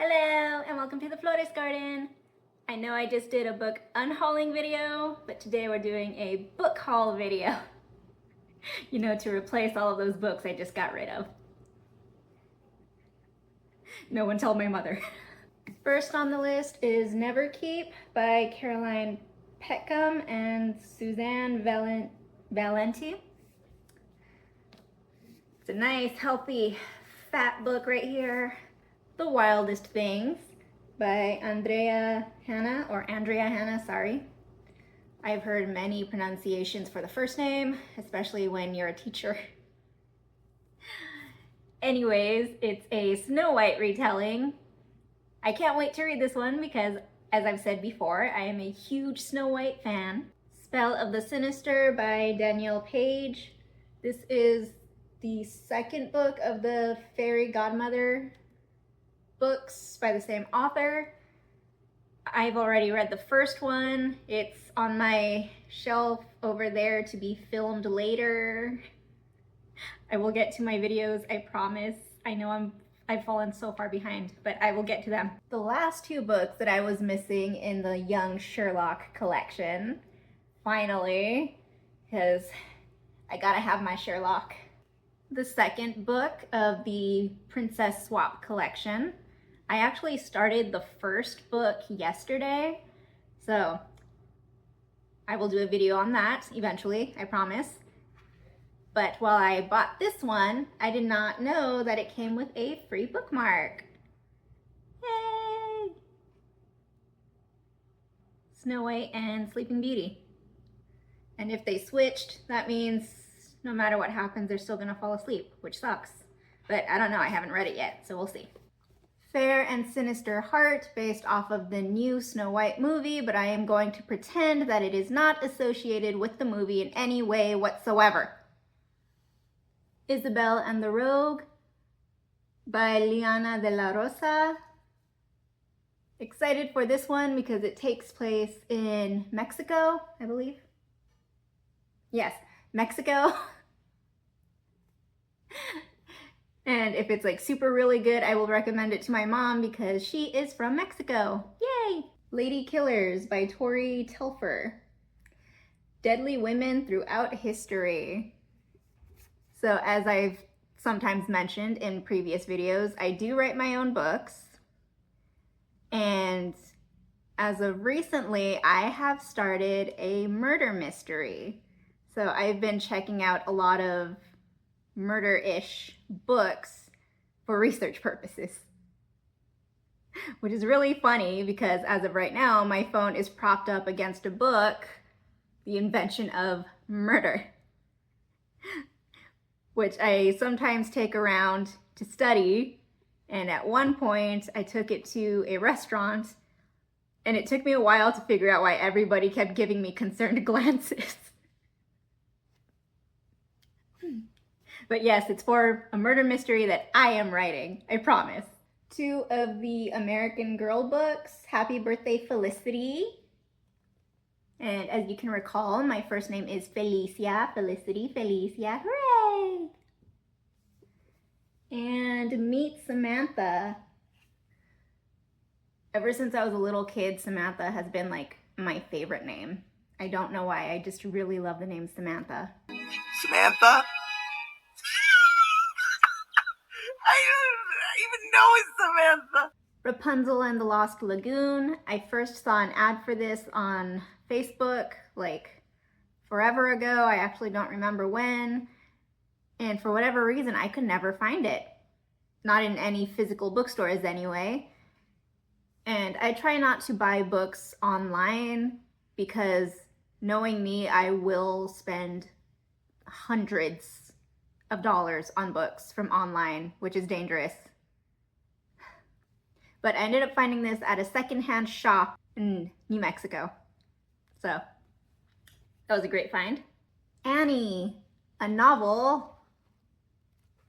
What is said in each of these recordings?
Hello and welcome to the Flores Garden. I know I just did a book unhauling video, but today we're doing a book haul video. You know, to replace all of those books I just got rid of. No one told my mother. First on the list is Neverkeep by Caroline Petcom and Suzanne Valenti. It's a nice, healthy, fat book right here. The Wildest Things by Andrea Hanna, sorry. I've heard many pronunciations for the first name, especially when you're a teacher. Anyways, it's a Snow White retelling. I can't wait to read this one because, as I've said before, I am a huge Snow White fan. Spell of the Sinister by Danielle Page. This is the second book of the Fairy Godmother books by the same author. I've already read the first one. It's on my shelf over there to be filmed later. I will get to my videos, I promise. I know I've fallen so far behind, but I will get to them. The last two books that I was missing in the Young Sherlock collection, finally, because I gotta have my Sherlock. The second book of the Princess Swap collection. I actually started the first book yesterday, so I will do a video on that eventually, I promise. But while I bought this one, I did not know that it came with a free bookmark. Yay! Snow White and Sleeping Beauty. And if they switched, that means no matter what happens, they're still gonna fall asleep, which sucks. But I don't know, I haven't read it yet, so we'll see. Fair and Sinister Heart, based off of the new Snow White movie, but I am going to pretend that it is not associated with the movie in any way whatsoever. Isabel and the Rogue by Liana de la Rosa. Excited for this one because it takes place in Mexico, I believe. Yes, Mexico. And if it's like super really good, I will recommend it to my mom because she is from Mexico. Yay! Lady Killers by Tori Telfer. Deadly Women Throughout History. So as I've sometimes mentioned in previous videos, I do write my own books. And as of recently, I have started a murder mystery. So I've been checking out a lot of murder-ish books for research purposes. Which is really funny because as of right now, my phone is propped up against a book, The Invention of Murder, which I sometimes take around to study. And at one point, I took it to a restaurant, and it took me a while to figure out why everybody kept giving me concerned glances. But yes, it's for a murder mystery that I am writing, I promise. Two of the American Girl books, Happy Birthday Felicity. And as you can recall, my first name is Felicia, Felicity, Felicia, hooray! And Meet Samantha. Ever since I was a little kid, Samantha has been like my favorite name. I don't know why, I just really love the name Samantha. Samantha? I even know it's Samantha. Rapunzel and the Lost Lagoon. I first saw an ad for this on Facebook like forever ago. I actually don't remember when. And for whatever reason, I could never find it. Not in any physical bookstores anyway. And I try not to buy books online because knowing me, I will spend hundreds of dollars on books from online, which is dangerous. But I ended up finding this at a secondhand shop in New Mexico. So that was a great find. Annie, a novel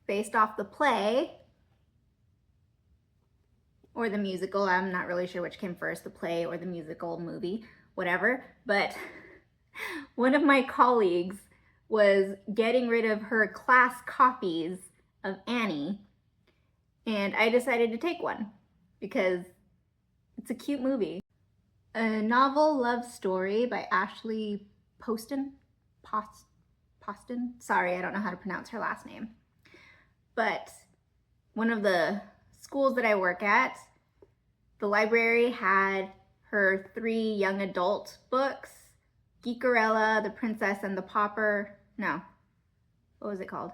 based off the play or the musical. I'm not really sure which came first, the play or the musical movie, whatever. But one of my colleagues was getting rid of her class copies of Annie, and I decided to take one. because it's a cute movie. A novel love story by Ashley Poston. Poston? Sorry, I don't know how to pronounce her last name. But one of the schools that I work at, the library had her 3 young adult books, Geekerella, The Princess and the Pauper. No, what was it called?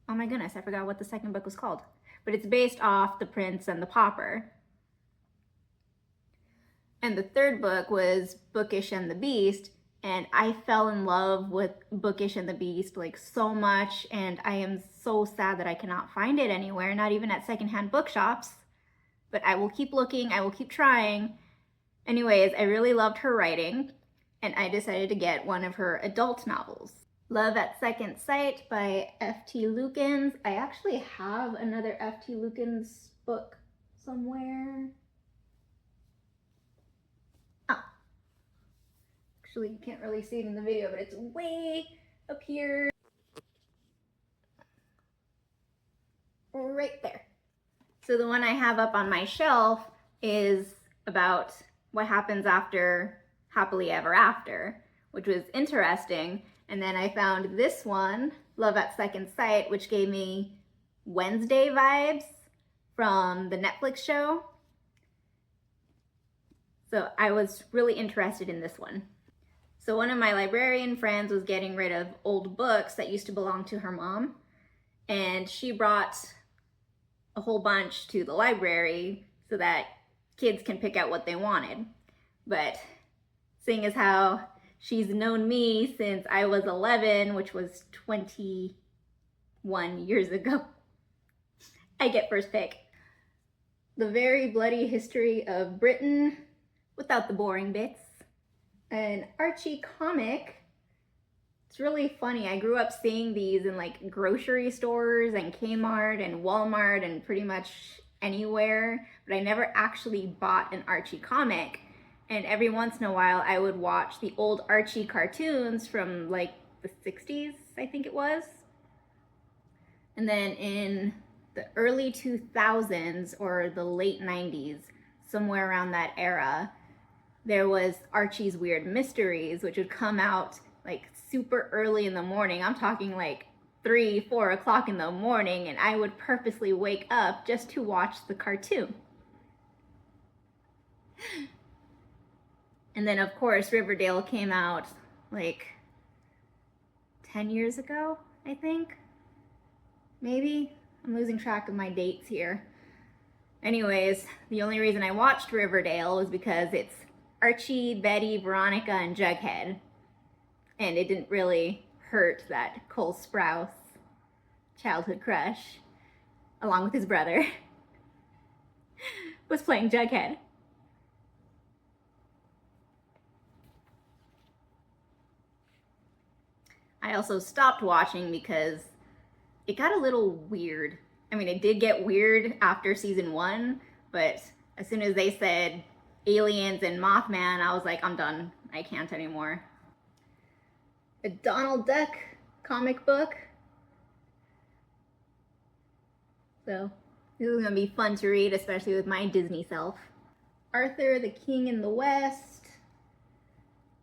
Oh my goodness, I forgot what the second book was called. But it's based off The Prince and the Pauper. And the third book was Bookish and the Beast, and I fell in love with Bookish and the Beast like so much, and I am so sad that I cannot find it anywhere, not even at secondhand bookshops. But I will keep looking, I will keep trying. Anyways, I really loved her writing, and I decided to get one of her adult novels. Love at Second Sight by F.T. Lukens. I actually have another F.T. Lukens book somewhere. Actually, you can't really see it in the video, but it's way up here. Right there. So the one I have up on my shelf is about what happens after Happily Ever After, which was interesting. And then I found this one, Love at Second Sight, which gave me Wednesday vibes from the Netflix show. So I was really interested in this one. So one of my librarian friends was getting rid of old books that used to belong to her mom, and she brought a whole bunch to the library so that kids can pick out what they wanted. But seeing as how she's known me since I was 11, which was 21 years ago, I get first pick. The Very Bloody History of Britain, without the boring bits. An Archie comic. It's really funny. I grew up seeing these in like grocery stores and Kmart and Walmart and pretty much anywhere, but I never actually bought an Archie comic. And every once in a while I would watch the old Archie cartoons from like the 60s, I think it was. And then in the early 2000s or the late 90s, somewhere around that era, there was Archie's Weird Mysteries, which would come out like super early in the morning. I'm talking like 3-4 o'clock in the morning, and I would purposely wake up just to watch the cartoon. And then of course Riverdale came out like 10 years ago, I think. Maybe? I'm losing track of my dates here. Anyways, the only reason I watched Riverdale was because it's Archie, Betty, Veronica, and Jughead. And it didn't really hurt that Cole Sprouse, childhood crush, along with his brother, was playing Jughead. I also stopped watching because it got a little weird. I mean, it did get weird after season 1, but as soon as they said aliens and Mothman, I was like, I'm done. I can't anymore. A Donald Duck comic book. So this is gonna be fun to read, especially with my Disney self. Arthur the King in the West.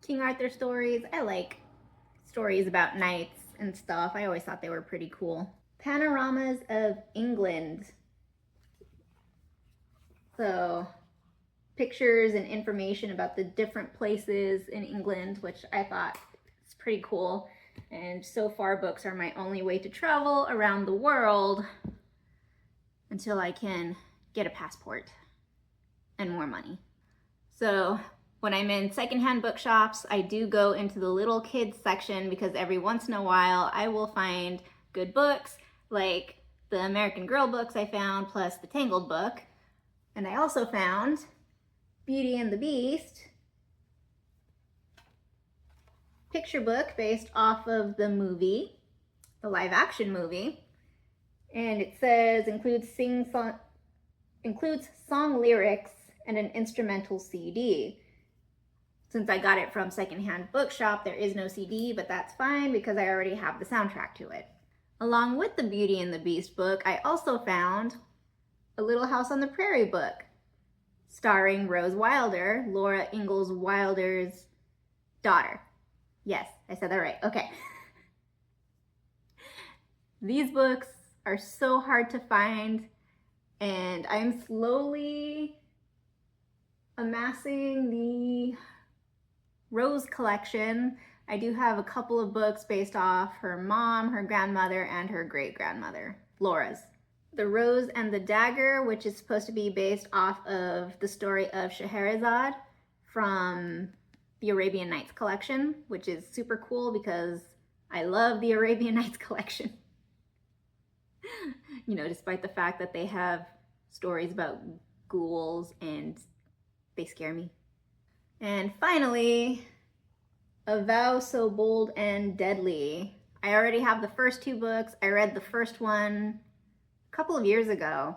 King Arthur stories. I like stories about knights and stuff. I always thought they were pretty cool. Panoramas of England. So pictures and information about the different places in England, which I thought is pretty cool. And so far, books are my only way to travel around the world until I can get a passport and more money. So when I'm in secondhand bookshops, I do go into the little kids section because every once in a while I will find good books like the American Girl books I found, plus the Tangled book. And I also found Beauty and the Beast picture book based off of the movie, the live action movie. And it says includes song lyrics and an instrumental CD. Since I got it from secondhand bookshop, there is no CD, but that's fine because I already have the soundtrack to it. Along with the Beauty and the Beast book, I also found A Little House on the Prairie book, starring Rose Wilder, Laura Ingalls Wilder's daughter. Yes, I said that right. Okay. These books are so hard to find, and I'm slowly amassing the Rose collection. I do have a couple of books based off her mom, her grandmother, and her great-grandmother, Laura's. The Rose and the Dagger, which is supposed to be based off of the story of Scheherazade from the Arabian Nights collection, which is super cool because I love the Arabian Nights collection. You know, despite the fact that they have stories about ghouls and they scare me. And finally, A Vow So Bold and Deadly. I already have the first two books. I read the first one a couple of years ago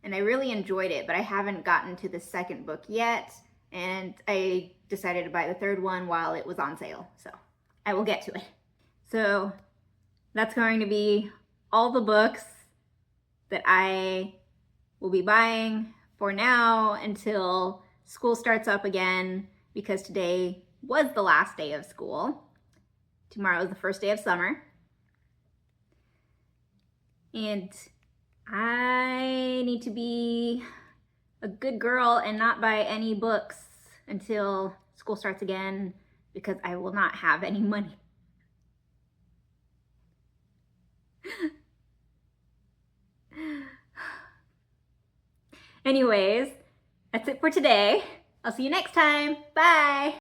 and I really enjoyed it, but I haven't gotten to the second book yet, and I decided to buy the third one while it was on sale, so I will get to it. So that's going to be all the books that I will be buying for now until school starts up again, because today was the last day of school. Tomorrow is the first day of summer. And I need to be a good girl and not buy any books until school starts again, because I will not have any money. Anyways, that's it for today. I'll see you next time. Bye!